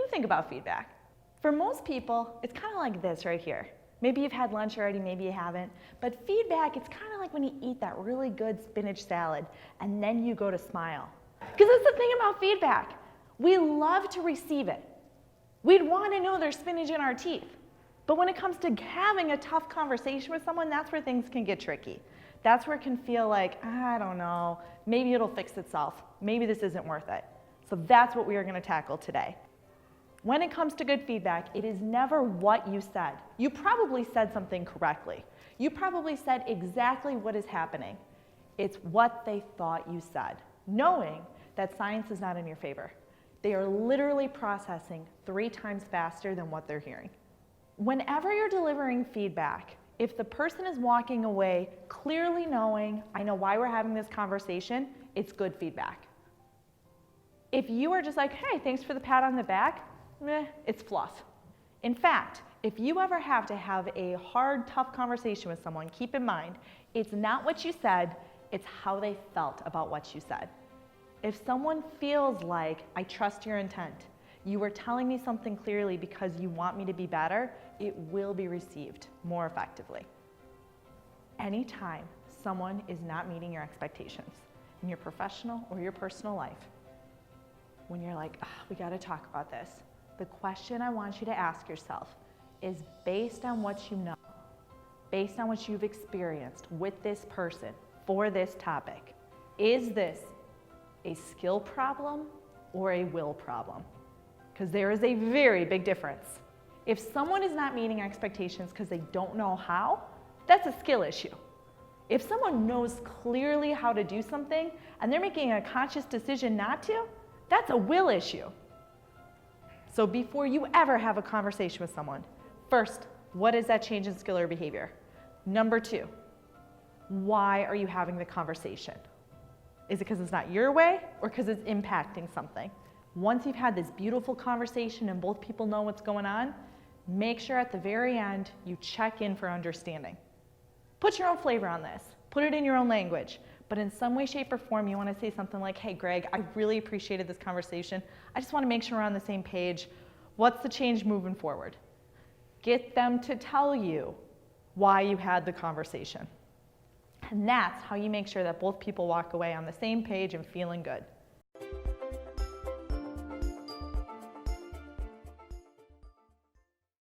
you think about feedback? For most people, it's kind of like this right here. Maybe you've had lunch already, maybe you haven't. But feedback, it's kind of like when you eat that really good spinach salad and then you go to smile. Because that's the thing about feedback. We love to receive it. We'd want to know there's spinach in our teeth. But when it comes to having a tough conversation with someone, that's where things can get tricky. That's where it can feel like, I don't know, maybe it'll fix itself. Maybe this isn't worth it. So that's what we are going to tackle today. When it comes to good feedback, it is never what you said. You probably said something correctly. You probably said exactly what is happening. It's what they thought you said, knowing that science is not in your favor. They are literally processing 3 times faster than what they're hearing. Whenever you're delivering feedback, if the person is walking away clearly knowing, I know why we're having this conversation, it's good feedback. If you are just like, hey, thanks for the pat on the back, it's fluff. In fact, if you ever have to have a hard, tough conversation with someone, keep in mind, it's not what you said, it's how they felt about what you said. If someone feels like, I trust your intent, you were telling me something clearly because you want me to be better, it will be received more effectively. Anytime someone is not meeting your expectations in your professional or your personal life, when you're like, we gotta talk about this, the question I want you to ask yourself is, based on what you know, based on what you've experienced with this person for this topic, is this a skill problem or a will problem? Because there is a very big difference. If someone is not meeting expectations because they don't know how, that's a skill issue. If someone knows clearly how to do something and they're making a conscious decision not to, that's a will issue. So before you ever have a conversation with someone, first, what is that change in skill or behavior? Number 2, why are you having the conversation? Is it because it's not your way or because it's impacting something? Once you've had this beautiful conversation and both people know what's going on, make sure at the very end you check in for understanding. Put your own flavor on this. Put it in your own language. But in some way, shape, or form, you want to say something like, hey, Greg, I really appreciated this conversation. I just want to make sure we're on the same page. What's the change moving forward? Get them to tell you why you had the conversation. And that's how you make sure that both people walk away on the same page and feeling good.